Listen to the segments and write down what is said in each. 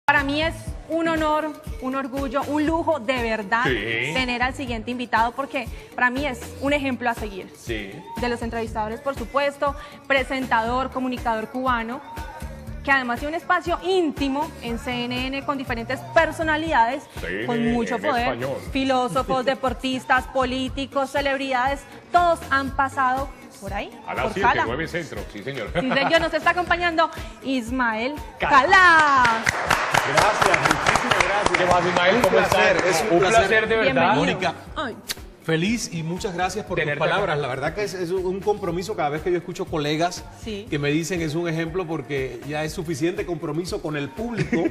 Para mí es un honor, un orgullo, un lujo de verdad tener al siguiente invitado porque para mí es un ejemplo a seguir. De los entrevistadores, por supuesto, presentador, comunicador cubano, que además tiene un espacio íntimo en CNN con diferentes personalidades, con mucho poder, filósofos, deportistas, políticos, celebridades, todos han pasado por ahí, a las por 7, Cala. 9 Centro, sí señor. Sí señor, nos está acompañando Ismael Cala. Gracias, muchísimas gracias. ¿Qué más, Ismael? ¿Cómo estás? Es un placer de verdad. Bienvenido. Mónica, Ay. feliz y muchas gracias por tus Tenerte palabras. acá. La verdad que es un compromiso cada vez que yo escucho colegas que me dicen es un ejemplo porque ya es suficiente compromiso con el público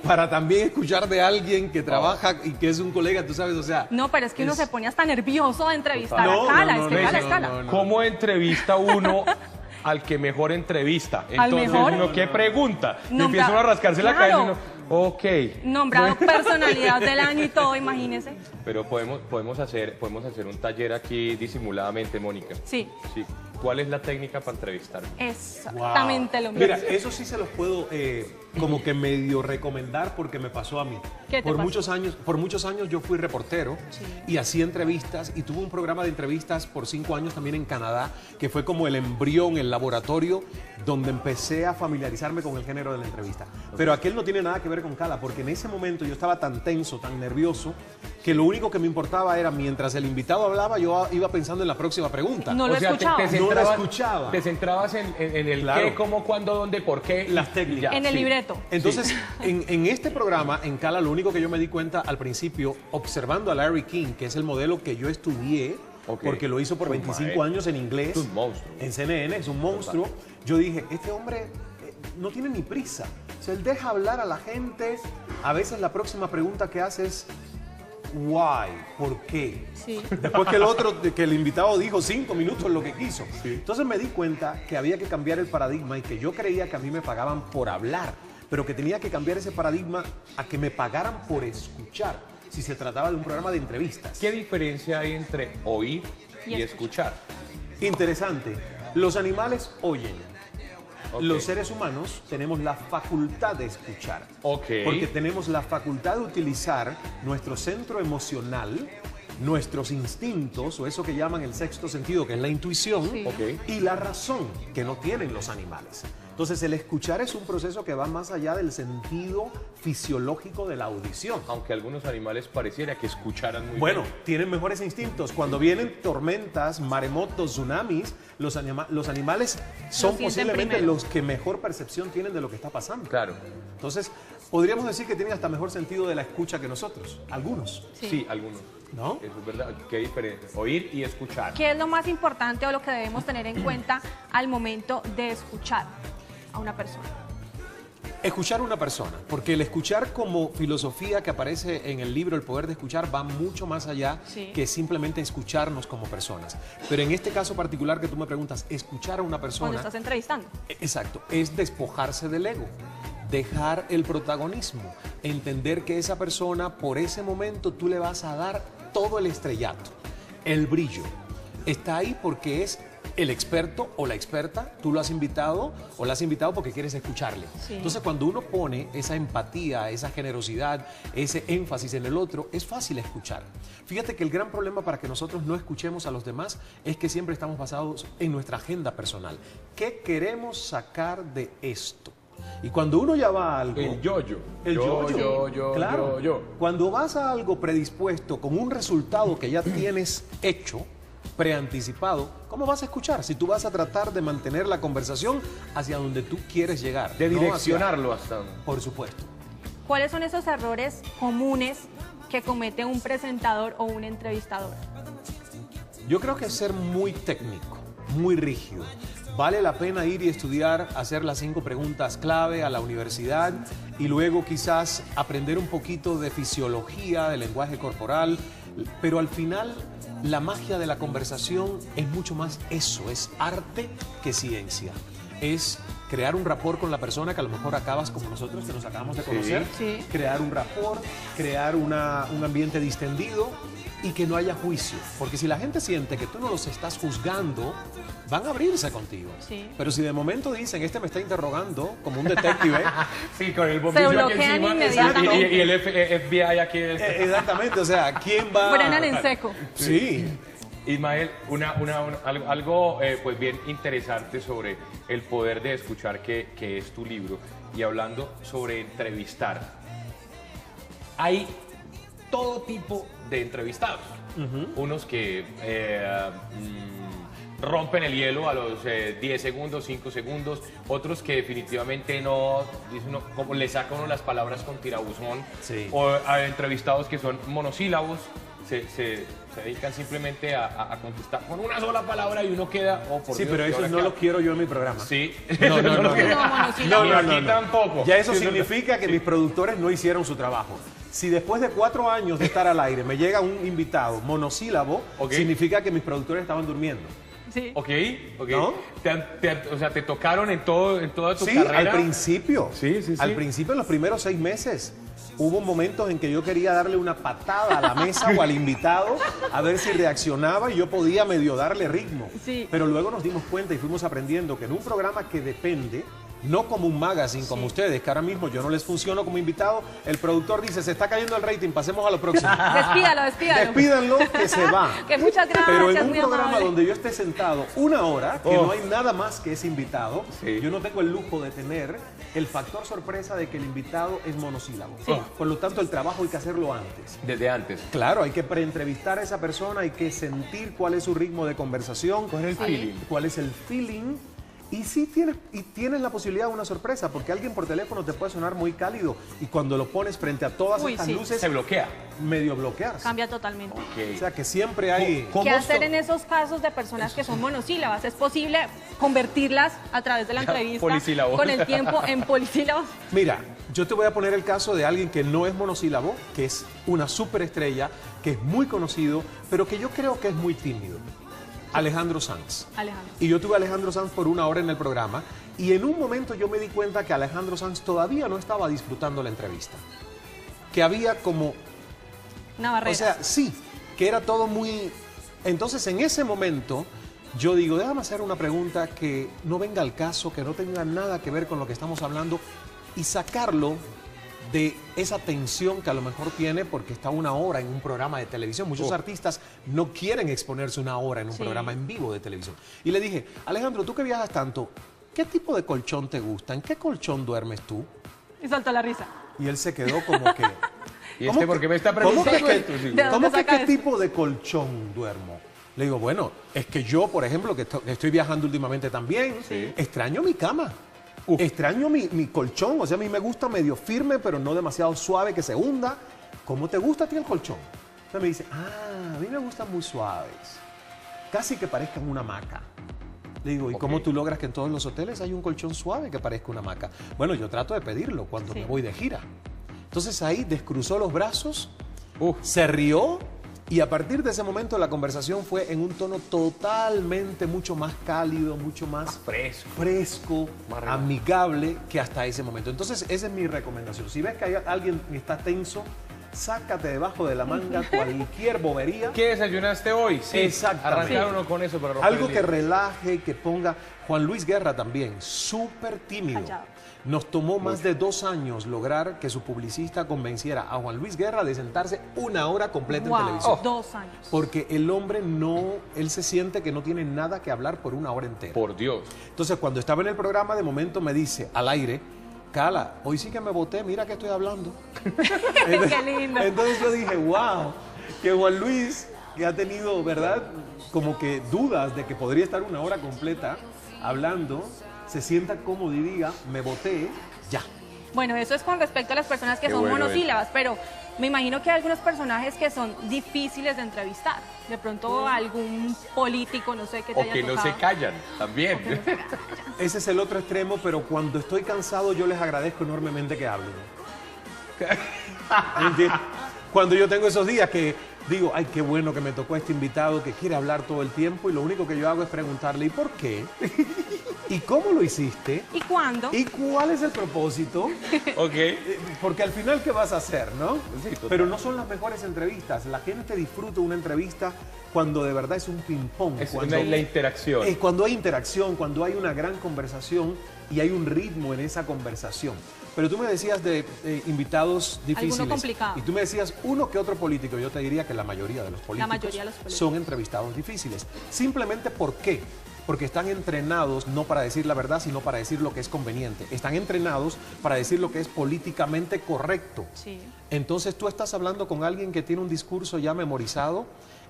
para también escuchar de alguien que trabaja y que es un colega, tú sabes, o sea... No, pero es que uno se pone hasta nervioso de entrevistar a Cala, es que Cala es Cala. ¿Cómo entrevista uno al que mejor entrevista? Entonces uno, ¿qué pregunta? Y empieza uno a rascarse la cabeza y uno, ok. Nombrado personalidad del año y todo, imagínese. Pero podemos hacer un taller aquí disimuladamente, Mónica. Sí. ¿Cuál es la técnica para entrevistar? Exactamente lo mismo. Mira, eso sí se los puedo como que medio recomendar porque me pasó a mí. ¿Qué te pasó? Por muchos años yo fui reportero y hacía entrevistas y tuve un programa de entrevistas por 5 años también en Canadá que fue como el embrión, el laboratorio donde empecé a familiarizarme con el género de la entrevista. Pero aquel no tiene nada que ver con Cala porque en ese momento yo estaba tan tenso, tan nervioso que lo único que me importaba era mientras el invitado hablaba yo iba pensando en la próxima pregunta. No lo escuchaba. No la escuchaba. Te centrabas en el qué, cómo, cuándo, dónde, por qué. Las técnicas. En el libreto. Entonces, en este programa, en Cala, lo único que yo me di cuenta al principio, observando a Larry King, que es el modelo que yo estudié, porque lo hizo por 25 años en inglés. Es un monstruo. En CNN, es un monstruo. Yo dije, este hombre no tiene ni prisa. O sea, él deja hablar a la gente. A veces la próxima pregunta que hace es, why, ¿por qué? Después que el invitado dijo 5 minutos lo que quiso. Entonces me di cuenta que había que cambiar el paradigma y que yo creía que a mí me pagaban por hablar, pero que tenía que cambiar ese paradigma a que me pagaran por escuchar, si se trataba de un programa de entrevistas. ¿Qué diferencia hay entre oír y escuchar? Interesante. Los animales oyen. Los seres humanos tenemos la facultad de escuchar. Porque tenemos la facultad de utilizar nuestro centro emocional, nuestros instintos, o eso que llaman el sexto sentido, que es la intuición, y la razón, que no tienen los animales. Entonces, el escuchar es un proceso que va más allá del sentido fisiológico de la audición. Aunque algunos animales pareciera que escucharan muy bien. Bueno, tienen mejores instintos. Cuando vienen tormentas, maremotos, tsunamis, los animales son posiblemente los que mejor percepción tienen de lo que está pasando. Claro. Entonces, podríamos decir que tienen hasta mejor sentido de la escucha que nosotros. Algunos. Sí, algunos. ¿No? Eso es verdad. ¿Qué diferencia? Oír y escuchar. ¿Qué es lo más importante o lo que debemos tener en cuenta al momento de escuchar a una persona? Escuchar a una persona, porque el escuchar como filosofía que aparece en el libro El Poder de Escuchar va mucho más allá que simplemente escucharnos como personas. Pero en este caso particular que tú me preguntas, escuchar a una persona... Cuando estás entrevistando. Exacto, es despojarse del ego, dejar el protagonismo, entender que esa persona por ese momento tú le vas a dar todo el estrellato, el brillo. Está ahí porque es el experto o la experta, tú lo has invitado o la has invitado porque quieres escucharle. Entonces, cuando uno pone esa empatía, esa generosidad, ese énfasis en el otro, es fácil escuchar. Fíjate que el gran problema para que nosotros no escuchemos a los demás es que siempre estamos basados en nuestra agenda personal. ¿Qué queremos sacar de esto? Y cuando uno ya va a algo... El yo-yo. El yo-yo. Claro. Cuando vas a algo predispuesto con un resultado que ya tienes hecho, preanticipado, ¿cómo vas a escuchar? Si tú vas a tratar de mantener la conversación hacia donde tú quieres llegar. De direccionarlo hasta donde. Por supuesto. ¿Cuáles son esos errores comunes que comete un presentador o un entrevistador? Yo creo que es ser muy técnico, muy rígido. Vale la pena ir y estudiar, hacer las 5 preguntas clave a la universidad y luego quizás aprender un poquito de fisiología, de lenguaje corporal, pero al final la magia de la conversación es mucho más eso, es arte que ciencia. Es crear un rapport con la persona que a lo mejor acabas como nosotros, que nos acabamos de conocer, crear un rapport, crear un ambiente distendido y que no haya juicio. Porque si la gente siente que tú no los estás juzgando, van a abrirse contigo. Sí. Pero si de momento dicen, este me está interrogando como un detective. Sí, con el bombillo aquí encima. Y el FBI aquí. Exactamente, o sea, ¿quién va? Frenan en seco. Sí. Ismael, algo pues bien interesante sobre el poder de escuchar, que es tu libro, y hablando sobre entrevistar. Hay todo tipo de entrevistados. Unos que rompen el hielo a los 10 segundos, 5 segundos, otros que definitivamente no, como le saca uno las palabras con tirabuzón, sí. O a entrevistados que son monosílabos, se dedican simplemente a contestar con una sola palabra y uno queda... Oh, por sí, Dios, pero eso no lo quiero yo en mi programa. Sí. No, aquí tampoco. Ya eso significa que mis productores no hicieron su trabajo. Si después de 4 años de estar al aire me llega un invitado monosílabo, significa que mis productores estaban durmiendo. Sí. Ok. ¿No? O sea, te tocaron en toda tu carrera. Al principio. Sí. Al principio, en los primeros 6 meses. Hubo momentos en que yo quería darle una patada a la mesa o al invitado a ver si reaccionaba y yo podía medio darle ritmo. Sí. Pero luego nos dimos cuenta y fuimos aprendiendo que en un programa que depende, no como un magazine como ustedes, que ahora mismo yo no les funciono como invitado, el productor dice, se está cayendo el rating, pasemos a lo próximo. Despídalo. Despídanlo, que se va. Que muchas gracias. Pero en un programa amable. donde yo esté sentado 1 hora, que no hay nada más que ese invitado, yo no tengo el lujo de tener el factor sorpresa de que el invitado es monosílabo. Sí. Por lo tanto, el trabajo hay que hacerlo antes. Desde antes. Claro, hay que preentrevistar a esa persona, hay que sentir cuál es su ritmo de conversación, ¿Cuál es el feeling? cuál es el feeling. Y sí tienes la posibilidad de una sorpresa, porque alguien por teléfono te puede sonar muy cálido y cuando lo pones frente a todas estas luces, se bloquea. Medio bloqueas. Cambia totalmente. O sea que siempre hay... ¿Qué hacer en esos casos de personas que son monosílabas? ¿Es posible convertirlas a través de la entrevista con el tiempo en polisílabos? Mira, yo te voy a poner el caso de alguien que no es monosílabo, que es una superestrella, que es muy conocido, pero que yo creo que es muy tímido. Alejandro Sanz. Y yo tuve a Alejandro Sanz por 1 hora en el programa y en un momento yo me di cuenta que Alejandro Sanz todavía no estaba disfrutando la entrevista. Que había como... Una barrera. O sea, sí, que era todo muy... Entonces en ese momento yo digo, déjame hacer una pregunta que no venga al caso, que no tenga nada que ver con lo que estamos hablando y sacarlo de esa tensión que a lo mejor tiene porque está 1 hora en un programa de televisión. Muchos artistas no quieren exponerse 1 hora en un programa en vivo de televisión. Y le dije, Alejandro, tú que viajas tanto, ¿qué tipo de colchón te gusta? ¿En qué colchón duermes tú? Y soltó la risa. Y él se quedó como que... ¿Y por qué me está preguntando esto? ¿Cómo que qué tipo de colchón duermo? Le digo, bueno, es que yo, por ejemplo, que estoy viajando últimamente también, extraño mi cama. Extraño mi colchón, o sea, a mí me gusta medio firme, pero no demasiado suave que se hunda. ¿Cómo te gusta a ti el colchón? Entonces me dice, a mí me gustan muy suaves, casi que parezcan una hamaca. Le digo, ¿y cómo tú logras que en todos los hoteles hay un colchón suave que parezca una hamaca? Bueno, yo trato de pedirlo cuando me voy de gira. Entonces ahí descruzó los brazos, se rió. Y a partir de ese momento la conversación fue en un tono totalmente mucho más cálido, mucho más fresco, amigable que hasta ese momento. Entonces esa es mi recomendación. Si ves que hay alguien que está tenso, sácate debajo de la manga cualquier bobería. ¿Qué desayunaste hoy? Sí, exactamente. Arrancar uno con eso para romper algo que relaje, que ponga... Juan Luis Guerra también, súper tímido. Nos tomó más de 2 años lograr que su publicista convenciera a Juan Luis Guerra de sentarse 1 hora completa en televisión. 2 años. Porque el hombre él se siente que no tiene nada que hablar por 1 hora entera. Por Dios. Entonces, cuando estaba en el programa, de momento me dice al aire, Cala, hoy sí que me boté, mira que estoy hablando. Qué lindo. Entonces yo dije, wow, que Juan Luis, que ha tenido, ¿verdad? Como que dudas de que podría estar 1 hora completa hablando, se sienta cómodo y diga, me boté, ya. Bueno, eso es con respecto a las personas que son monosílabas, pero me imagino que hay algunos personajes que son difíciles de entrevistar. De pronto algún político, no sé, que te haya tocado. O que no se callan, también. Ese es el otro extremo, pero cuando estoy cansado yo les agradezco enormemente que hablen. Cuando yo tengo esos días que digo, ay, qué bueno que me tocó este invitado que quiere hablar todo el tiempo y lo único que yo hago es preguntarle, ¿y por qué? ¿Y cómo lo hiciste? ¿Y cuándo? ¿Y cuál es el propósito? Ok. Porque al final, ¿qué vas a hacer, no? Sí, total. Pero no son las mejores entrevistas. La gente disfruta una entrevista cuando de verdad es un ping-pong. Es Cuando, la interacción. cuando hay interacción, cuando hay una gran conversación y hay un ritmo en esa conversación. Pero tú me decías de invitados difíciles. Alguno complicado. Y tú me decías uno que otro político. Yo te diría que la mayoría de los políticos son entrevistados difíciles. Simplemente ¿por qué? Porque están entrenados no para decir la verdad, sino para decir lo que es conveniente. Están entrenados para decir lo que es políticamente correcto. Sí. Entonces tú estás hablando con alguien que tiene un discurso ya memorizado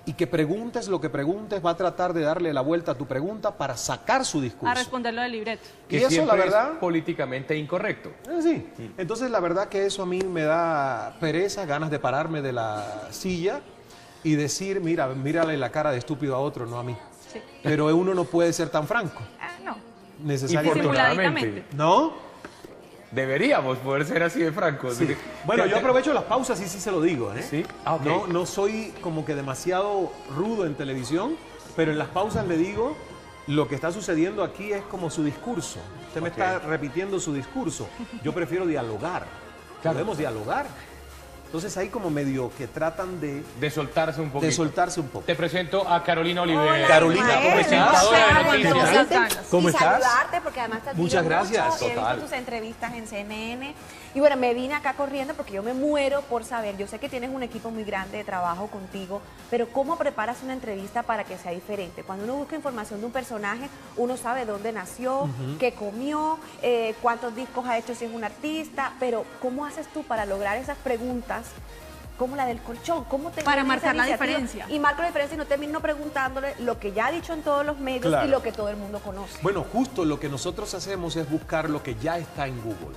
y que preguntes lo que preguntes, va a tratar de darle la vuelta a tu pregunta para sacar su discurso. A responderlo del libreto. Que y eso, siempre la verdad, es políticamente incorrecto. Sí. Entonces la verdad que eso a mí me da pereza, ganas de pararme de la silla y decir, mira, mírale la cara de estúpido a otro, no a mí. Sí. Pero uno no puede ser tan franco. No. Necesariamente. Disimuladamente. ¿No? Deberíamos poder ser así de francos. Sí. Bueno, yo aprovecho las pausas y sí se lo digo, ¿eh? ¿Sí? Ah, ok. No soy como que demasiado rudo en televisión, pero en las pausas le digo, lo que está sucediendo aquí es como su discurso. Usted me está repitiendo su discurso. Yo prefiero dialogar. Podemos dialogar. Entonces ahí como medio que tratan de soltarse un poquito. de soltarse un poco. Te presento a Carolina Olivera. Hola, Carolina, ¿cómo presentadora estás? de noticias. ¿Cómo y estás? saludarte porque además te admiro Muchas gracias, mucho. He total. visto tus entrevistas en CNN y bueno, me vine acá corriendo porque yo me muero por saber. Yo sé que tienes un equipo muy grande de trabajo contigo, pero ¿cómo preparas una entrevista para que sea diferente? Cuando uno busca información de un personaje, uno sabe dónde nació, qué comió, cuántos discos ha hecho si es un artista, pero ¿cómo haces tú para lograr esas preguntas? Como la del colchón, ¿cómo te Para esa marcar la iniciativa? diferencia. Y marco la diferencia y no termino preguntándole lo que ya ha dicho en todos los medios Claro. y lo que todo el mundo conoce. Bueno, justo lo que nosotros hacemos es buscar lo que ya está en Google.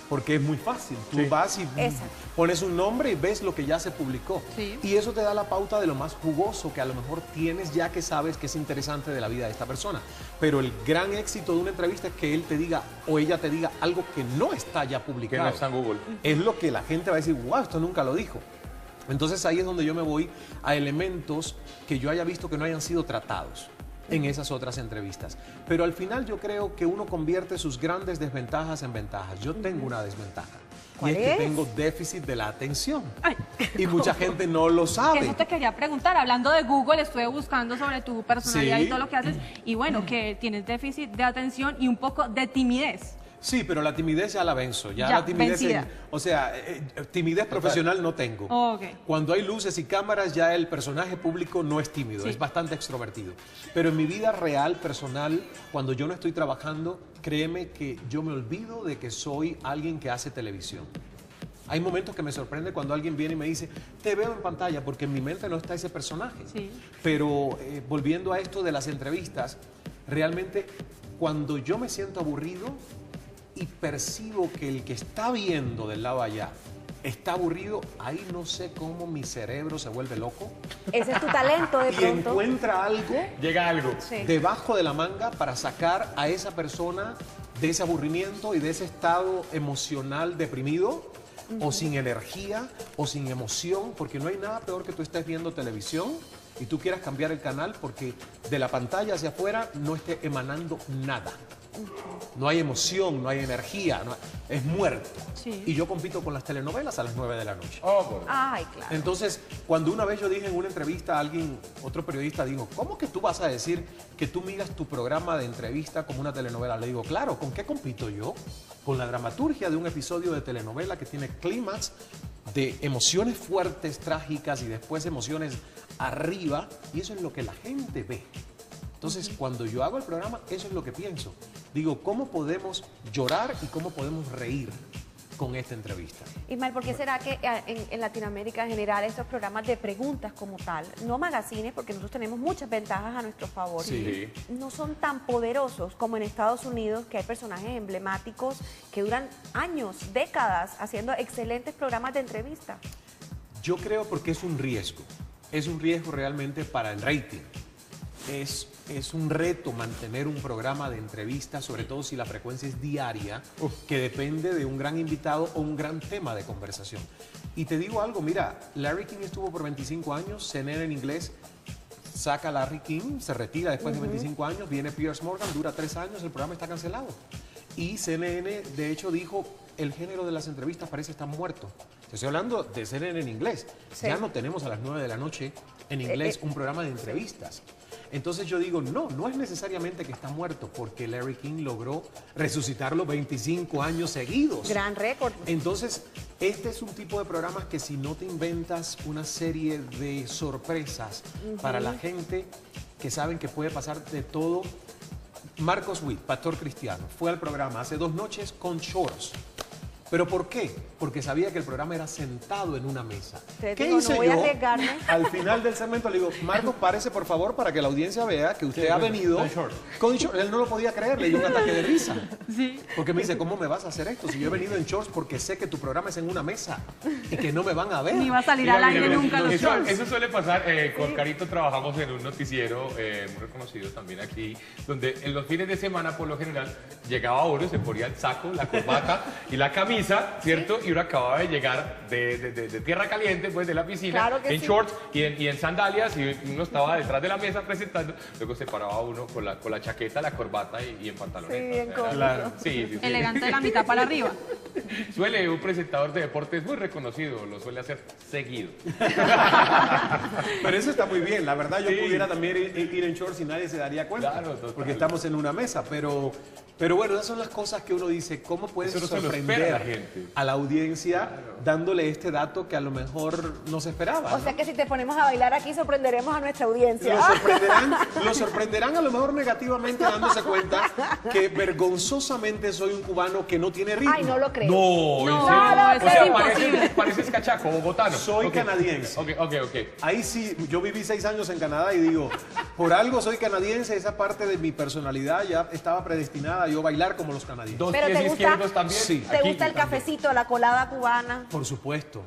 Porque es muy fácil. Tú vas y Exacto. pones un nombre y ves lo que ya se publicó. Sí. Y eso te da la pauta de lo más jugoso que a lo mejor tienes ya que sabes que es interesante de la vida de esta persona. Pero el gran éxito de una entrevista es que él te diga o ella te diga algo que no está ya Que publicado. no está en Google. Es lo que la gente va a decir, wow, esto nunca lo dijo. Entonces ahí es donde yo me voy a elementos que yo haya visto que no hayan sido tratados en esas otras entrevistas. Pero al final yo creo que uno convierte sus grandes desventajas en ventajas. Yo tengo una desventaja. Y ¿Cuál es que es? tengo déficit de la atención. Ay. Y mucha gente no lo sabe. Eso te quería preguntar. Hablando de Google, estuve buscando sobre tu personalidad Sí. y todo lo que haces. Y bueno, que tienes déficit de atención y un poco de timidez. Sí, pero la timidez ya la venzo. Ya Ya, la timidez, vencida. o sea, timidez profesional no tengo. Ok. Cuando hay luces y cámaras, ya el personaje público no es tímido, Sí. es bastante extrovertido. Pero en mi vida real, personal, cuando yo no estoy trabajando, créeme que yo me olvido de que soy alguien que hace televisión. Hay momentos que me sorprende cuando alguien viene y me dice, te veo en pantalla, porque en mi mente no está ese personaje. Sí. Pero volviendo a esto de las entrevistas, realmente cuando yo me siento aburrido y percibo que el que está viendo del lado allá está aburrido, ahí no sé cómo mi cerebro se vuelve loco Ese es tu talento de y pronto. encuentra algo Llega algo. Sí. debajo de la manga para sacar a esa persona de ese aburrimiento y de ese estado emocional deprimido o sin energía o sin emoción, porque no hay nada peor que tú estés viendo televisión y tú quieras cambiar el canal porque de la pantalla hacia afuera no esté emanando nada. No hay emoción, no hay energía, es muerto. Sí. Y yo compito con las telenovelas a las 9 de la noche. Oh, por- Ay, claro. Entonces, cuando una vez yo dije en una entrevista a alguien, otro periodista, dijo, ¿cómo que tú vas a decir que tú miras tu programa de entrevista como una telenovela? Le digo, claro, ¿con qué compito yo? Con la dramaturgia de un episodio de telenovela que tiene clímax de emociones fuertes, trágicas y después emociones arriba, y eso es lo que la gente ve. Entonces, cuando yo hago el programa, eso es lo que pienso. Digo, ¿cómo podemos llorar y cómo podemos reír con esta entrevista? Ismael, ¿por qué será que en Latinoamérica en general estos programas de preguntas como tal, no magazines, porque nosotros tenemos muchas ventajas a nuestro favor, Sí. no son tan poderosos como en Estados Unidos, que hay personajes emblemáticos que duran años, décadas, haciendo excelentes programas de entrevista? Yo creo porque es un riesgo realmente para el rating. es un reto mantener un programa de entrevistas, sobre todo si la frecuencia es diaria, que depende de un gran invitado o un gran tema de conversación. Y te digo algo, mira, Larry King estuvo por 25 años, CNN en inglés, saca a Larry King, se retira después de 25 años, viene Piers Morgan, dura 3 años, el programa está cancelado. Y CNN, de hecho, dijo, el género de las entrevistas parece estar muerto. Te estoy hablando de CNN en inglés. Sí. Ya no tenemos a las 9 de la noche en inglés un programa de entrevistas. Entonces yo digo, no es necesariamente que está muerto, porque Larry King logró resucitarlo 25 años seguidos. Gran récord. Entonces, este es un tipo de programas que si no te inventas una serie de sorpresas para la gente que saben que puede pasar de todo. Marcos Witt, pastor cristiano, fue al programa hace 2 noches con shorts. ¿Pero por qué? Porque sabía que el programa era sentado en una mesa. ¿Qué hice no voy yo? A arriesgarme. Al final del segmento le digo, Marcos, párese por favor para que la audiencia vea que usted ha venido con shorts. Él no lo podía creer, le dio un ataque de risa. Sí. Porque me dice, ¿cómo me vas a hacer esto? Si yo he venido en shorts porque sé que tu programa es en una mesa y que no me van a ver. Ni va a salir al aire nunca los shorts. Eso suele pasar. Con Carito trabajamos en un noticiero muy reconocido también aquí, donde en los fines de semana, por lo general, llegaba uno, se ponía el saco, la corbata y la camisa, ¿cierto? Y uno acababa de llegar de tierra caliente, pues de la piscina, claro en shorts y en sandalias, y uno estaba detrás de la mesa presentando, luego se paraba uno con la chaqueta, la corbata y en pantalones. Sí, bien cómodo. Claro. Sí. Elegante de la mitad para arriba. Suele un presentador de deportes muy reconocido, lo suele hacer seguido. Pero eso está muy bien, la verdad yo pudiera también ir en shorts y nadie se daría cuenta, claro, porque estamos en una mesa, pero bueno, esas son las cosas que uno dice, ¿cómo puedes sorprender a la audiencia dándole este dato que a lo mejor no se esperaba? O sea que si te ponemos a bailar aquí sorprenderemos a nuestra audiencia. Lo sorprenderán a lo mejor negativamente dándose cuenta que vergonzosamente soy un cubano que no tiene ritmo. Ay, no lo creo. No, o sea, pareces cachaco, bogotano. Soy canadiense. Ok. Ahí sí, yo viví 6 años en Canadá y digo, por algo soy canadiense, esa parte de mi personalidad ya estaba predestinada a yo bailar como los canadienses. ¿Dos Pero pies te izquierdos también? Sí. ¿Te gusta el cafecito, la colada cubana? Por supuesto.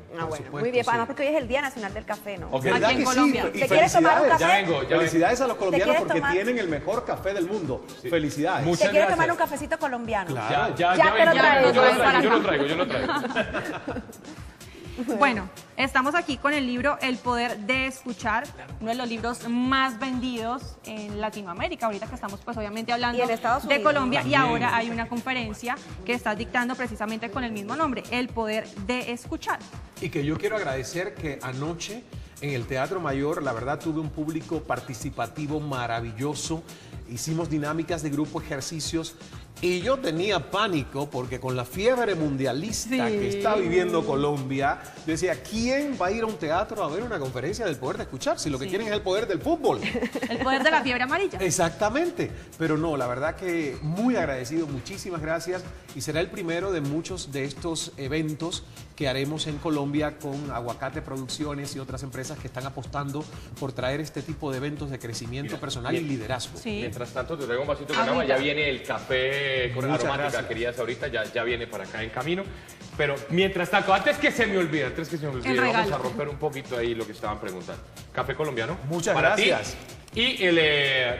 Muy bien, además porque hoy es el Día Nacional del Café, ¿no? Okay. Aquí en Colombia. Sí, ¿Te quieres tomar un café? Ya vengo. Felicidades a los colombianos porque tienen el mejor café del mundo. Sí. Felicidades. Muchas ¿Te quieres gracias. tomar un cafecito colombiano? Claro. Ya yo lo traigo. Bueno, estamos aquí con el libro El Poder de Escuchar, uno de los libros más vendidos en Latinoamérica, ahorita que estamos pues obviamente hablando de Colombia, y ahora hay una conferencia que estás dictando precisamente con el mismo nombre, El Poder de Escuchar. Y que yo quiero agradecer que anoche en el Teatro Mayor, la verdad, tuve un público participativo maravilloso, hicimos dinámicas de grupo, ejercicios, y yo tenía pánico porque con la fiebre mundialista que está viviendo Colombia, yo decía, ¿quién va a ir a un teatro a ver una conferencia del poder de escuchar? Si lo que quieren es el poder del fútbol. El poder de la fiebre amarilla. Exactamente. Pero no, la verdad que muy agradecido, muchísimas gracias. Y será el primero de muchos de estos eventos que haremos en Colombia con Aguacate Producciones y otras empresas que están apostando por traer este tipo de eventos de crecimiento personal y liderazgo. Sí. Mientras tanto, te traigo un vasito con agua. Ya viene el café con aromática, querías ahorita, ya viene para acá en camino. Pero mientras tanto, antes que se me olvide, vamos a romper un poquito ahí lo que estaban preguntando. Café colombiano. Muchas para gracias. Ti. Y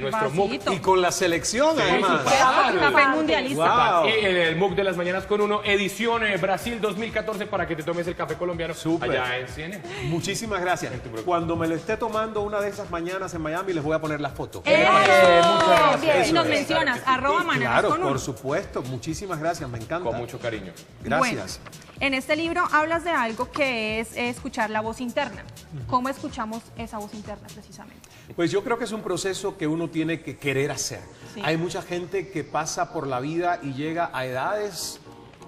nuestro MOOC. Y con la selección, además. Café mundialista. Wow. Y el MOOC de las mañanas con uno, edición Brasil 2014, para que te tomes el café colombiano allá en CNN. Muchísimas gracias. Cuando me lo esté tomando una de esas mañanas en Miami, les voy a poner la foto. Muchas gracias. Y nos mencionas, @mañanas claro, con uno. por supuesto. Muchísimas gracias, me encanta. Con mucho cariño. Gracias. Bueno, en este libro hablas de algo que es escuchar la voz interna. ¿Cómo escuchamos esa voz interna precisamente? Pues yo creo que es un proceso que uno tiene que querer hacer. Sí. Hay mucha gente que pasa por la vida y llega a edades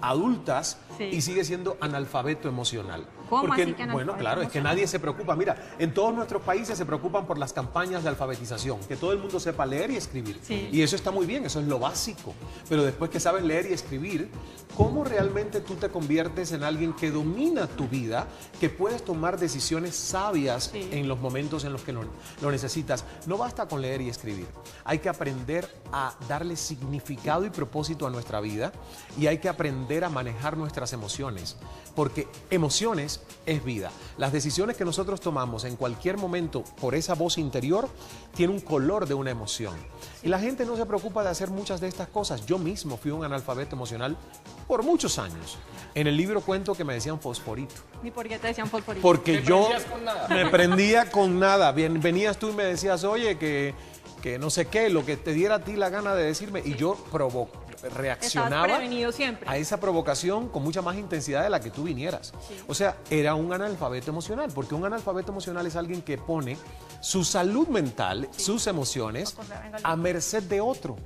adultas y sigue siendo analfabeto emocional. ¿Cómo porque, así que bueno, claro, es que nadie se preocupa. Mira, en todos nuestros países se preocupan por las campañas de alfabetización, que todo el mundo sepa leer y escribir. Sí. Y eso está muy bien, eso es lo básico. Pero después que sabes leer y escribir, ¿cómo realmente tú te conviertes en alguien que domina tu vida, que puedes tomar decisiones sabias en los momentos en los que lo necesitas? No basta con leer y escribir. Hay que aprender a darle significado y propósito a nuestra vida y hay que aprender a manejar nuestras emociones. Porque emociones es vida. Las decisiones que nosotros tomamos en cualquier momento por esa voz interior tiene un color de una emoción. Y la gente no se preocupa de hacer muchas de estas cosas. Yo mismo fui un analfabeto emocional por muchos años. En el libro cuento que me decían fosforito. ¿Y por qué te decían fosforito? Porque yo me prendía con nada. Venías tú y me decías, oye, que no sé qué, lo que te diera a ti la gana de decirme. Y yo reaccionaba a esa provocación con mucha más intensidad de la que tú vinieras. Sí. O sea, era un analfabeto emocional, porque un analfabeto emocional es alguien que pone su salud mental, sus emociones, a merced de otro.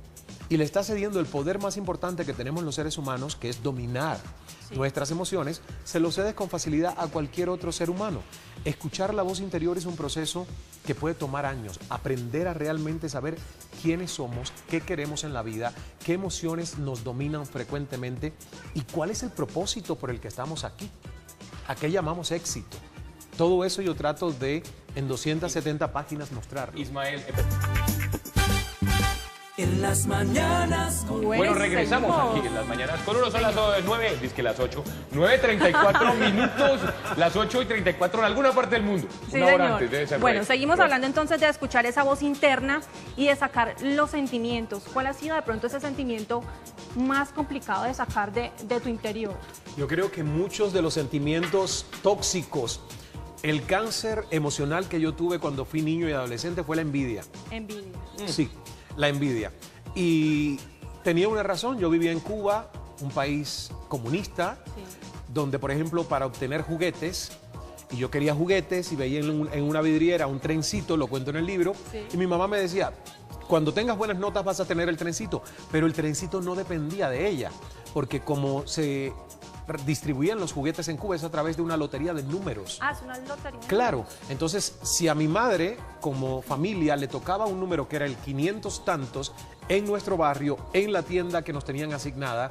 Y le está cediendo el poder más importante que tenemos los seres humanos, que es dominar nuestras emociones, se lo cedes con facilidad a cualquier otro ser humano. Escuchar la voz interior es un proceso que puede tomar años. Aprender a realmente saber quiénes somos, qué queremos en la vida, qué emociones nos dominan frecuentemente y cuál es el propósito por el que estamos aquí. ¿A qué llamamos éxito? Todo eso yo trato de, en 270 páginas, mostrarlo. Ismael. En las mañanas con... Bueno, regresamos aquí en las mañanas con uno. Son las 9, dice que las 8, 9:34 minutos, las 8:34 en alguna parte del mundo. Sí, una hora señor. antes debe ser. Bueno, seguimos hablando entonces de escuchar esa voz interna y de sacar los sentimientos. ¿Cuál ha sido de pronto ese sentimiento más complicado de sacar de tu interior? Yo creo que muchos de los sentimientos tóxicos, el cáncer emocional que yo tuve cuando fui niño y adolescente fue la envidia. Envidia. Sí. La envidia. Y tenía una razón, yo vivía en Cuba, un país comunista, donde, por ejemplo, para obtener juguetes, y yo quería juguetes y veía en una vidriera un trencito, lo cuento en el libro, y mi mamá me decía, cuando tengas buenas notas vas a tener el trencito, pero el trencito no dependía de ella, porque como se distribuían los juguetes en Cuba es a través de una lotería de números. Ah, es una lotería. Claro, entonces si a mi madre como familia le tocaba un número que era el 500 tantos en nuestro barrio, en la tienda que nos tenían asignada,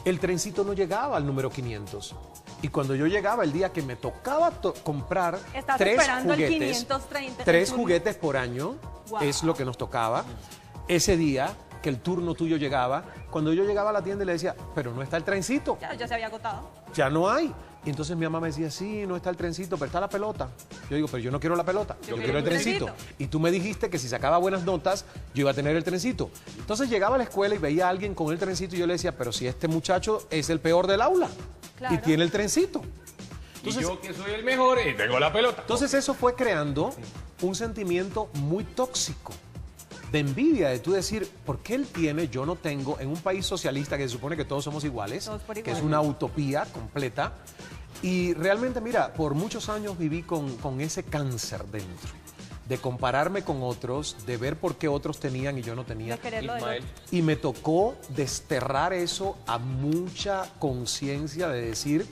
el trencito no llegaba al número 500. Y cuando yo llegaba el día que me tocaba comprar tres juguetes por año, es lo que nos tocaba, ese día que el turno tuyo llegaba, cuando yo llegaba a la tienda y le decía, pero no está el trencito. Ya se había agotado. Ya no hay. Y entonces mi mamá me decía, sí, no está el trencito, pero está la pelota. Yo digo, pero yo no quiero la pelota, yo quiero el trencito. Y tú me dijiste que si sacaba buenas notas, yo iba a tener el trencito. Entonces llegaba a la escuela y veía a alguien con el trencito y yo le decía, pero si este muchacho es el peor del aula y tiene el trencito. Entonces, y yo que soy el mejor y tengo la pelota. Entonces eso fue creando un sentimiento muy tóxico de envidia, de tú decir, ¿por qué él tiene, yo no tengo, en un país socialista que se supone que todos somos iguales, que es una utopía completa? Y realmente, mira, por muchos años viví con ese cáncer dentro, de compararme con otros, de ver por qué otros tenían y yo no tenía. Y me tocó desterrar eso a mucha conciencia de decir,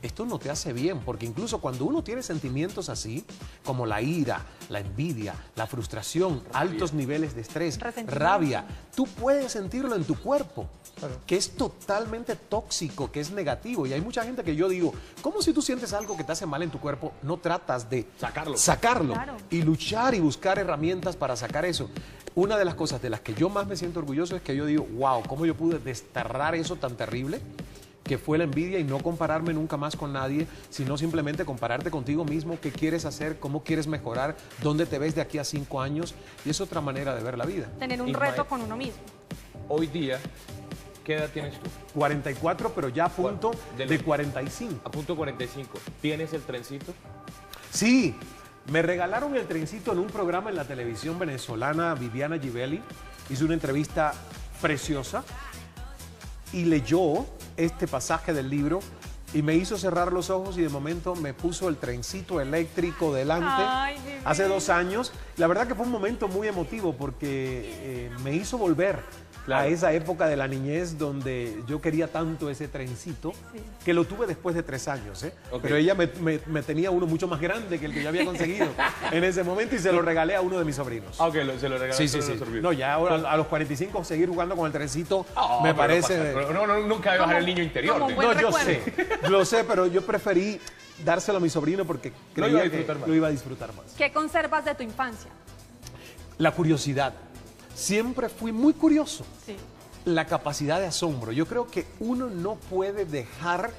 esto no te hace bien, porque incluso cuando uno tiene sentimientos así, como la ira, la envidia, la frustración, altos niveles de estrés, rabia, tú puedes sentirlo en tu cuerpo, que es totalmente tóxico, que es negativo. Y hay mucha gente que yo digo, ¿cómo si tú sientes algo que te hace mal en tu cuerpo, no tratas de sacarlo y luchar y buscar herramientas para sacar eso? Una de las cosas de las que yo más me siento orgulloso es que yo digo, wow, ¿cómo yo pude desterrar eso tan terrible que fue la envidia y no compararme nunca más con nadie, sino simplemente compararte contigo mismo, qué quieres hacer, cómo quieres mejorar, dónde te ves de aquí a 5 años? Y es otra manera de ver la vida. Tener un reto con uno mismo. Hoy día, ¿qué edad tienes tú? 44, pero ya a punto de 45. A punto 45. ¿Tienes el trencito? Sí, me regalaron el trencito en un programa en la televisión venezolana. Viviana Givelli hizo una entrevista preciosa y leyó este pasaje del libro y me hizo cerrar los ojos y de momento me puso el trencito eléctrico delante. Hace 2 años. La verdad que fue un momento muy emotivo porque me hizo volver a esa época de la niñez donde yo quería tanto ese trencito, que lo tuve después de 3 años, pero ella me tenía uno mucho más grande que el que yo había conseguido en ese momento y se lo regalé a uno de mis sobrinos. Ah, ok, se lo regalé a uno de los sobrinos. No, ya ahora a los 45 seguir jugando con el trencito me parece... No, nunca debe bajar el niño interior. No, yo sé, lo sé, pero yo preferí dárselo a mi sobrino porque creía que lo iba a disfrutar más. ¿Qué conservas de tu infancia? La curiosidad. Siempre fui muy curioso. La capacidad de asombro. Yo creo que uno no puede dejar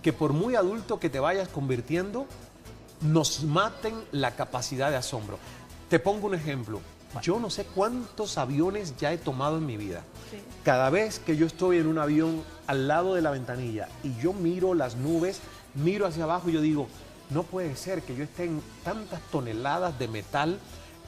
que por muy adulto que te vayas convirtiendo, nos maten la capacidad de asombro. Te pongo un ejemplo. Yo no sé cuántos aviones ya he tomado en mi vida. Sí. Cada vez que yo estoy en un avión al lado de la ventanilla y yo miro las nubes, miro hacia abajo y yo digo, no puede ser que yo esté en tantas toneladas de metal,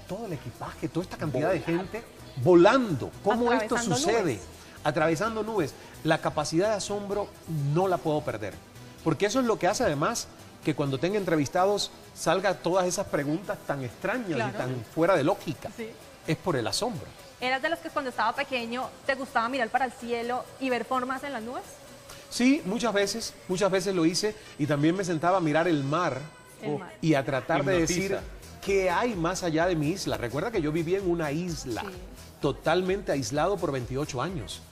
todo el equipaje, toda esta cantidad de gente volando. ¿Cómo esto sucede? Nubes. Atravesando nubes. La capacidad de asombro no la puedo perder. Porque eso es lo que hace además que cuando tenga entrevistados salga todas esas preguntas tan extrañas Claro. y tan fuera de lógica. Sí. Es por el asombro. ¿Eras de los que cuando estaba pequeño te gustaba mirar para el cielo y ver formas en las nubes? Sí, muchas veces lo hice y también me sentaba a mirar el mar, El mar. y a tratar de Hipnotiza. decir qué hay más allá de mi isla. Recuerda que yo vivía en una isla, Sí. totalmente aislado por 28 años.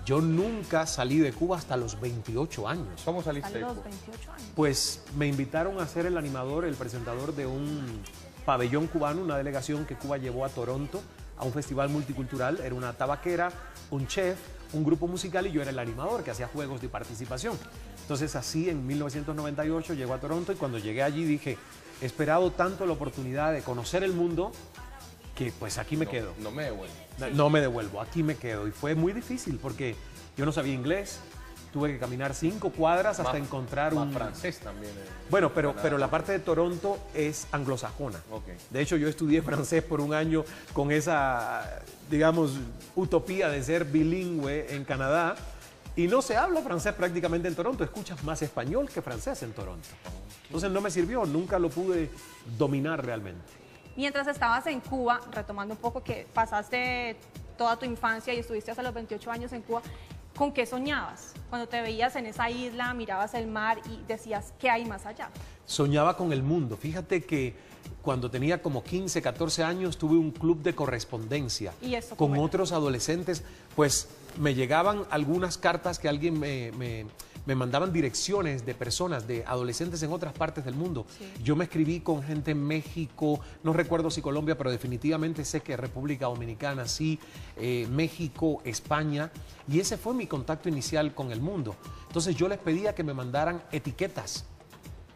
Yo nunca salí de Cuba hasta los 28 años. ¿Cómo A saliste de los Cuba? 28 años. Pues me invitaron a ser el animador, el presentador de un pabellón cubano, una delegación que Cuba llevó a Toronto a un festival multicultural. Era una tabaquera, un chef, un grupo musical y yo era el animador que hacía juegos de participación. Entonces así en 1998 llego a Toronto y cuando llegué allí dije, he esperado tanto la oportunidad de conocer el mundo que pues aquí me quedo. No me devuelvo. No me devuelvo, aquí me quedo. Y fue muy difícil porque yo no sabía inglés, tuve que caminar 5 cuadras hasta encontrar más un... francés también. Bueno, pero la parte de Toronto es anglosajona. Ok. De hecho, yo estudié francés por un año con esa, digamos, utopía de ser bilingüe en Canadá. Y no se habla francés prácticamente en Toronto. Escuchas más español que francés en Toronto. Entonces no me sirvió, nunca lo pude dominar realmente. Mientras estabas en Cuba, retomando un poco que pasaste toda tu infancia y estuviste hasta los 28 años en Cuba, ¿con qué soñabas? Cuando te veías en esa isla, mirabas el mar y decías, ¿qué hay más allá? Soñaba con el mundo. Fíjate que cuando tenía como 15, 14 años tuve un club de correspondencia ¿Y eso con cómo era? otros adolescentes. Pues me llegaban algunas cartas que alguien me mandaban direcciones de personas, de adolescentes en otras partes del mundo. Sí. Yo me escribí con gente en México, no recuerdo si Colombia, pero definitivamente sé que República Dominicana, sí, México, España, y ese fue mi contacto inicial con el mundo. Entonces yo les pedía que me mandaran etiquetas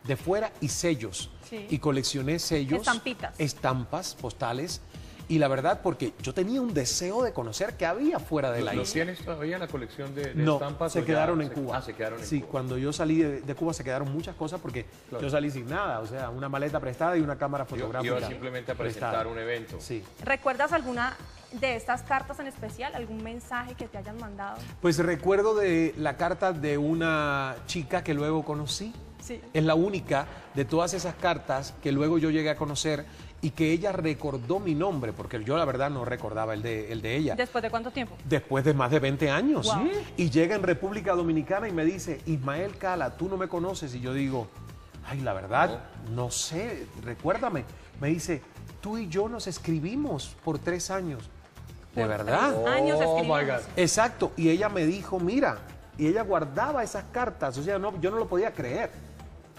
de fuera y sellos, Sí. y coleccioné sellos, Estampitas. estampas, postales, y la verdad porque yo tenía un deseo de conocer qué había fuera de la ¿Lo isla. tienes todavía la colección de No, estampas? se o ya quedaron en Cuba. se quedaron en sí, Cuba. cuando yo salí de Cuba se quedaron muchas cosas porque Claro. yo salí sin nada, o sea, una maleta prestada y una cámara fotográfica. Iba simplemente a presentar prestada. un evento. Sí. ¿Recuerdas alguna de estas cartas en especial? ¿Algún mensaje que te hayan mandado? Pues recuerdo de la carta de una chica que luego conocí. Sí. Es la única de todas esas cartas que luego yo llegué a conocer y que ella recordó mi nombre, porque yo la verdad no recordaba el de ella. ¿Después de cuánto tiempo? Después de más de 20 años. Wow. Y llega en República Dominicana y me dice, Ismael Cala, tú no me conoces. Y yo digo, ay, la verdad, no sé, recuérdame. Me dice, tú y yo nos escribimos por 3 años. ¿De Por verdad? 3 años Oh, escribiendo. my God. Exacto. Y ella me dijo, mira, y ella guardaba esas cartas. O sea, no, yo no lo podía creer.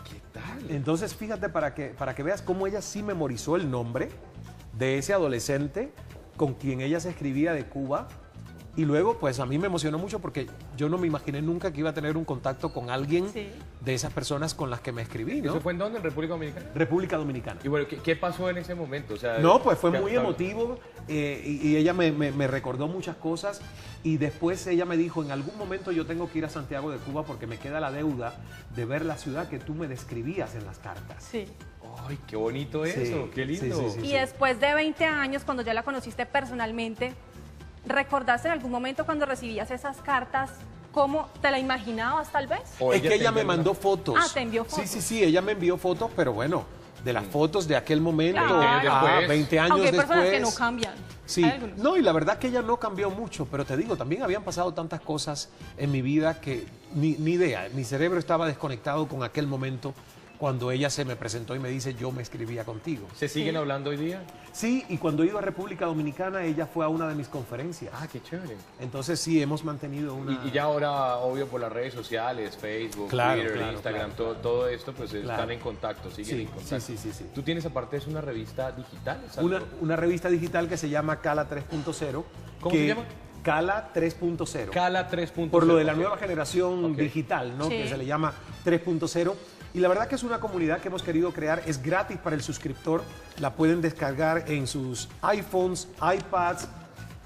¿Qué tal? Entonces, fíjate para que veas cómo ella sí memorizó el nombre de ese adolescente con quien ella se escribía de Cuba. Y luego, pues a mí me emocionó mucho porque yo no me imaginé nunca que iba a tener un contacto con alguien Sí. de esas personas con las que me escribí, ¿no? ¿Eso fue en dónde? ¿En República Dominicana? República Dominicana. Y bueno, ¿qué pasó en ese momento? O sea, No, pues fue ¿qué- muy emotivo y ella me recordó muchas cosas y después ella me dijo, en algún momento yo tengo que ir a Santiago de Cuba porque me queda la deuda de ver la ciudad que tú me describías en las cartas. Sí. Ay, qué bonito Sí, eso, qué lindo. sí, sí, sí. Y después de 20 años, cuando ya la conociste personalmente, ¿recordaste en algún momento cuando recibías esas cartas cómo te la imaginabas tal vez? O Es que te ella me envió mandó una- fotos. Ah, te envió fotos. Sí, ella me envió fotos, pero bueno, de las fotos de aquel momento, 20 años después. 20 años Aunque hay después. personas que no cambian. Sí, Hay algunos. no, y la verdad que ella no cambió mucho, pero te digo, también habían pasado tantas cosas en mi vida que ni idea, mi cerebro estaba desconectado con aquel momento cuando ella se me presentó y me dice, yo me escribía contigo. ¿Se siguen hablando hoy día? Sí, y cuando iba a República Dominicana, ella fue a una de mis conferencias. Ah, qué chévere. Entonces sí, hemos mantenido una... Y ya ahora, obvio, por las redes sociales, Facebook, Claro, Twitter, claro, Instagram, claro. todo esto, pues Claro. están en contacto, siguen Sí, en contacto. sí. ¿Tú tienes aparte de eso una revista digital? ¿Es algo? Una revista digital que se llama Cala 3.0. ¿Cómo que se llama? Cala 3.0. Cala 3.0. Por lo de la nueva generación digital, ¿no? Sí. Que se le llama 3.0. Y la verdad que es una comunidad que hemos querido crear. Es gratis para el suscriptor. La pueden descargar en sus iPhones, iPads.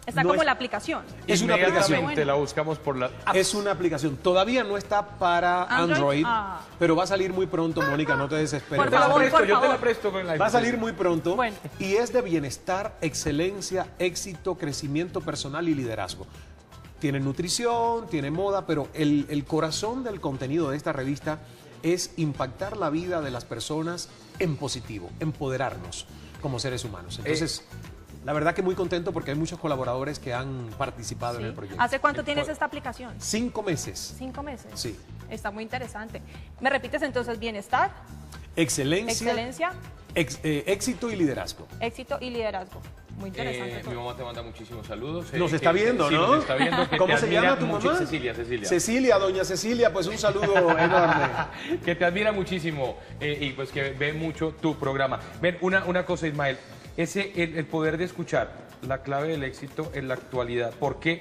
Está No como es- la aplicación. Es una aplicación. Inmediatamente la buscamos por la... Es una aplicación. Todavía no está para ¿Android? Android, Ah. pero va a salir muy pronto, Mónica, no te desesperes. Por Te la favor, presto, por yo te la favor. presto con el Va a iPhone. salir muy pronto. Bueno. Y es de bienestar, excelencia, éxito, crecimiento personal y liderazgo. Tiene nutrición, tiene moda, pero el corazón del contenido de esta revista es impactar la vida de las personas en positivo, empoderarnos como seres humanos. Entonces, la verdad que muy contento porque hay muchos colaboradores que han participado en el proyecto. ¿Hace cuánto tienes esta aplicación? 5 meses. 5 meses. Sí. Está muy interesante. ¿Me repites entonces bienestar, Excelencia, excelencia, éxito y liderazgo. éxito y liderazgo? Muy interesante Mi todo. mamá te manda muchísimos saludos. Nos está viendo, sí, ¿no? nos está viendo. Que ¿Cómo te se admira llama tu mucho. mamá? Cecilia. Cecilia, doña Cecilia, pues un saludo enorme. Que te admira muchísimo y pues que ve mucho tu programa. Ven, una cosa, Ismael, el poder de escuchar, la clave del éxito en la actualidad. ¿Por qué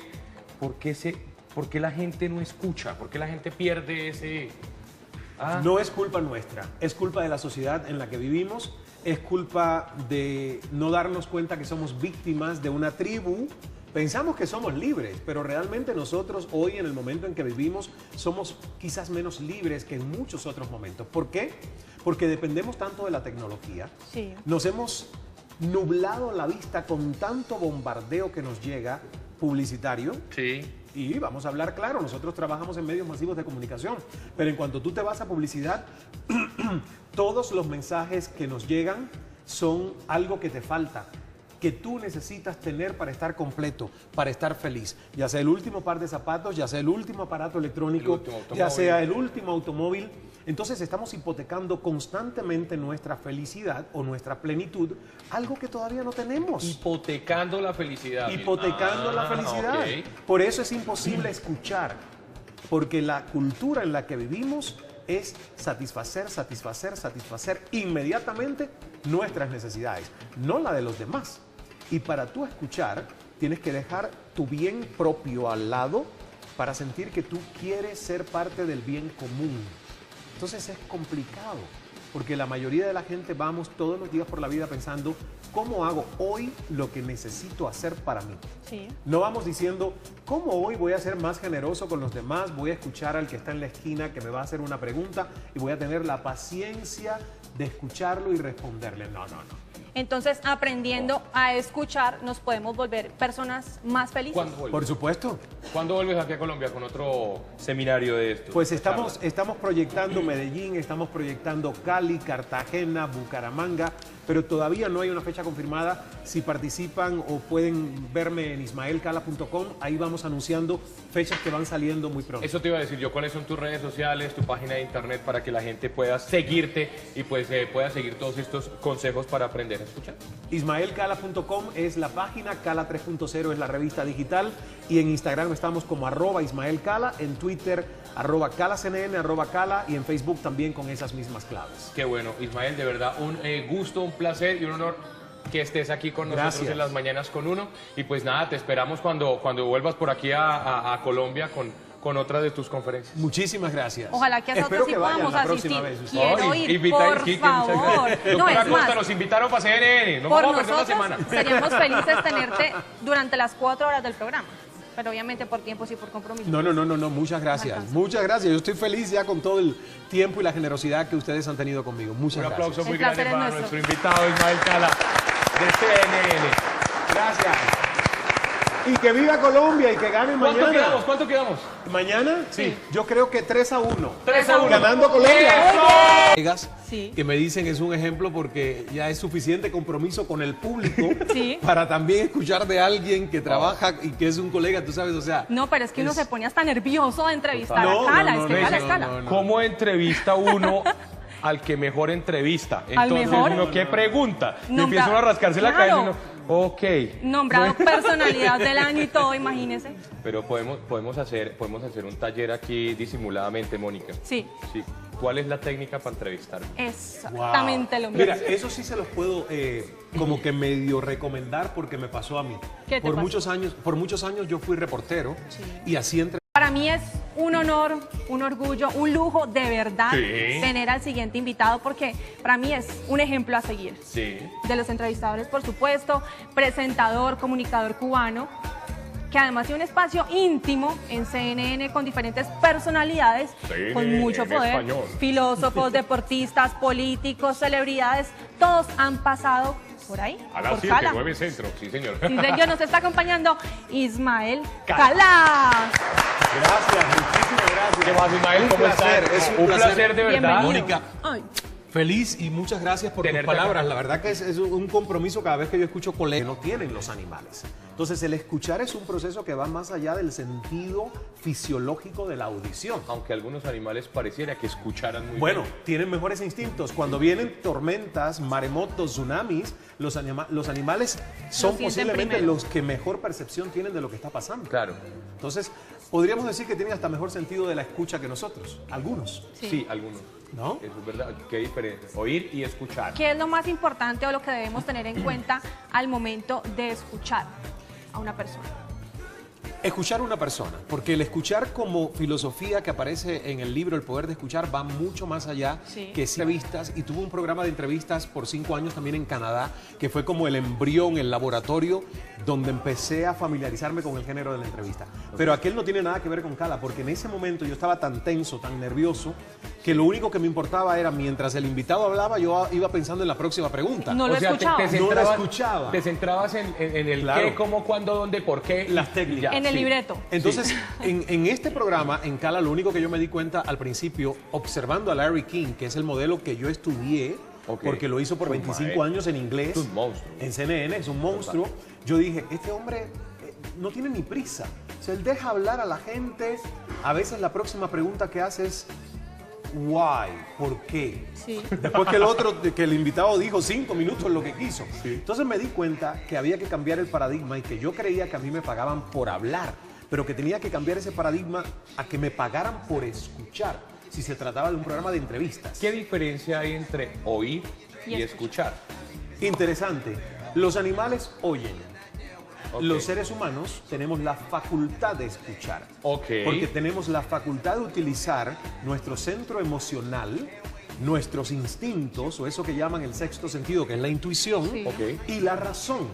la gente no escucha? ¿Por qué la gente pierde ese...? No es culpa nuestra, es culpa de la sociedad en la que vivimos, es culpa de no darnos cuenta que somos víctimas de una tribu. Pensamos que somos libres, pero realmente nosotros hoy, en el momento en que vivimos, somos quizás menos libres que en muchos otros momentos. ¿Por qué? Porque dependemos tanto de la tecnología. Sí. Nos hemos nublado la vista con tanto bombardeo que nos llega publicitario. Sí. Y vamos a hablar claro, nosotros trabajamos en medios masivos de comunicación, pero en cuanto tú te vas a publicidad, todos los mensajes que nos llegan son algo que te falta, que tú necesitas tener para estar completo, para estar feliz. Ya sea el último par de zapatos, ya sea el último aparato electrónico, El último automóvil. ya sea el último automóvil. Entonces estamos hipotecando constantemente nuestra felicidad o nuestra plenitud, algo que todavía no tenemos. Hipotecando la felicidad. Hipotecando la felicidad. Ok. Por eso es imposible escuchar, porque la cultura en la que vivimos es satisfacer inmediatamente nuestras necesidades, no la de los demás. Y para tú escuchar, tienes que dejar tu bien propio al lado para sentir que tú quieres ser parte del bien común. Entonces es complicado, porque la mayoría de la gente vamos todos los días por la vida pensando, ¿cómo hago hoy lo que necesito hacer para mí? Sí. No vamos diciendo, ¿cómo hoy voy a ser más generoso con los demás? Voy a escuchar al que está en la esquina que me va a hacer una pregunta y voy a tener la paciencia de escucharlo y responderle. No. Entonces, aprendiendo a escuchar, nos podemos volver personas más felices. ¿Cuándo vuelves? Por supuesto. ¿Cuándo vuelves aquí a Colombia con otro seminario de esto? Pues estamos proyectando Medellín, estamos proyectando Cali, Cartagena, Bucaramanga, pero todavía no hay una fecha confirmada. Si participan o pueden verme en ismaelcala.com, ahí vamos anunciando fechas que van saliendo muy pronto. Eso te iba a decir yo, ¿cuáles son tus redes sociales, tu página de internet para que la gente pueda seguirte y pues pueda seguir todos estos consejos para aprender a escuchar? Ismaelcala.com es la página, Cala 3.0 es la revista digital y en Instagram estamos como @IsmaelCala, en Twitter @CalaCNN, @Cala y en Facebook también con esas mismas claves. Qué bueno, Ismael, de verdad, un gusto, un placer y un honor que estés aquí con nosotros Gracias. en Las Mañanas con Uno. Y pues nada, te esperamos cuando vuelvas por aquí a Colombia con otras de tus conferencias. Muchísimas gracias. Ojalá que a Espero nosotros sí que vayan podamos la asistir. próxima vez. Quiero Ay, ir, invita- por Quique, muchas favor. gracias. No, Doctora es Costa, más, nos invitaron para CNN. No por vamos a perder una nosotros semana. seríamos felices tenerte durante las 4 horas del programa. Pero obviamente por tiempos y por compromiso. No, muchas gracias. Alcanza. Muchas gracias. Yo estoy feliz ya con todo el tiempo y la generosidad que ustedes han tenido conmigo. Muchas Un gracias. aplauso muy El grande placer es para nuestro. nuestro invitado Ismael Cala de CNN. Gracias. Y que viva Colombia y que gane mañana. ¿Cuánto quedamos? ¿Mañana? Sí. Yo creo que 3-1. 3-1. Ganando Colombia. Colegas Sí. que me dicen es un ejemplo porque ya es suficiente compromiso con el público Sí. para también escuchar de alguien que trabaja y que es un colega, tú sabes, o sea. No, pero es que uno se pone hasta nervioso de entrevistar No, a Cala. no, Es que no, Cala no, es Cala. no, no. ¿Cómo entrevista uno al que mejor entrevista? Entonces mejor? uno, ¿qué pregunta? Y Nombra- empieza uno a rascarse la Claro. cabeza y uno, ok. Nombrado personalidad del año y todo, imagínese. Pero podemos hacer un taller aquí disimuladamente, Mónica. Sí. Sí. ¿Cuál es la técnica para entrevistar? Exactamente lo mismo. Mira, eso sí se los puedo como que medio recomendar porque me pasó a mí. ¿Qué te por pasó? muchos años yo fui reportero y así Para mí es un honor, un orgullo, un lujo de verdad Sí. tener al siguiente invitado porque para mí es un ejemplo a seguir. Sí. De los entrevistadores, por supuesto, presentador, comunicador cubano, que además tiene un espacio íntimo en CNN con diferentes personalidades, CNN con mucho en poder, español. filósofos, deportistas, políticos, celebridades, todos han pasado por ahí, A las por 7, Cala. 9 centro. Sí, señor. Sí, señor, nos está acompañando Ismael Cala. Calas. Gracias, muchísimas gracias. ¿Qué más, Ismael? Un ¿Cómo placer, estás? es Un placer de verdad. Bienvenido. Mónica. Ay. Feliz y muchas gracias por tus Tenerte palabras. acá. La verdad que es un compromiso cada vez que yo escucho colegas que no tienen los animales. Entonces, el escuchar es un proceso que va más allá del sentido fisiológico de la audición. Aunque algunos animales pareciera que escucharan muy Bueno, bien. tienen mejores instintos. Cuando vienen tormentas, maremotos, tsunamis, los animales son sienten posiblemente primero. los que mejor percepción tienen de lo que está pasando. Claro. Entonces, podríamos decir que tienen hasta mejor sentido de la escucha que nosotros. Algunos, Sí, algunos. ¿no? Eso es verdad. Qué diferencia. Oír y escuchar. ¿Qué es lo más importante o lo que debemos tener en cuenta al momento de escuchar a una persona? Escuchar a una persona, porque el escuchar como filosofía que aparece en el libro El Poder de Escuchar va mucho más allá Sí. que entrevistas, y tuve un programa de entrevistas por 5 años también en Canadá, que fue como el embrión, el laboratorio, donde empecé a familiarizarme con el género de la entrevista. Pero aquel no tiene nada que ver con Cala, porque en ese momento yo estaba tan tenso, tan nervioso, que lo único que me importaba era, mientras el invitado hablaba, yo iba pensando en la próxima pregunta. No lo escuchaba. No la escuchaba. Te centrabas en el Claro. qué, cómo, cuándo, dónde, por qué. Las técnicas. Ya, En el sí. libreto. Entonces, en este programa, en Cala, lo único que yo me di cuenta al principio, observando a Larry King, que es el modelo que yo estudié, Ok. porque lo hizo por Un 25 maestro. años en inglés, Es un monstruo. en CNN, es un monstruo. Yo dije, este hombre no tiene ni prisa. O sea, él deja hablar a la gente. A veces la próxima pregunta que hace es, why, ¿por qué? Sí. Después que el invitado dijo 5 minutos lo que quiso. Entonces me di cuenta que había que cambiar el paradigma y que yo creía que a mí me pagaban por hablar, pero que tenía que cambiar ese paradigma a que me pagaran por escuchar, si se trataba de un programa de entrevistas. ¿Qué diferencia hay entre oír y Y escuchar? Interesante. Los animales oyen. Ok. Los seres humanos tenemos la facultad de escuchar. Ok. Porque tenemos la facultad de utilizar nuestro centro emocional, nuestros instintos, o eso que llaman el sexto sentido, que es la intuición, Sí. Ok. y la razón.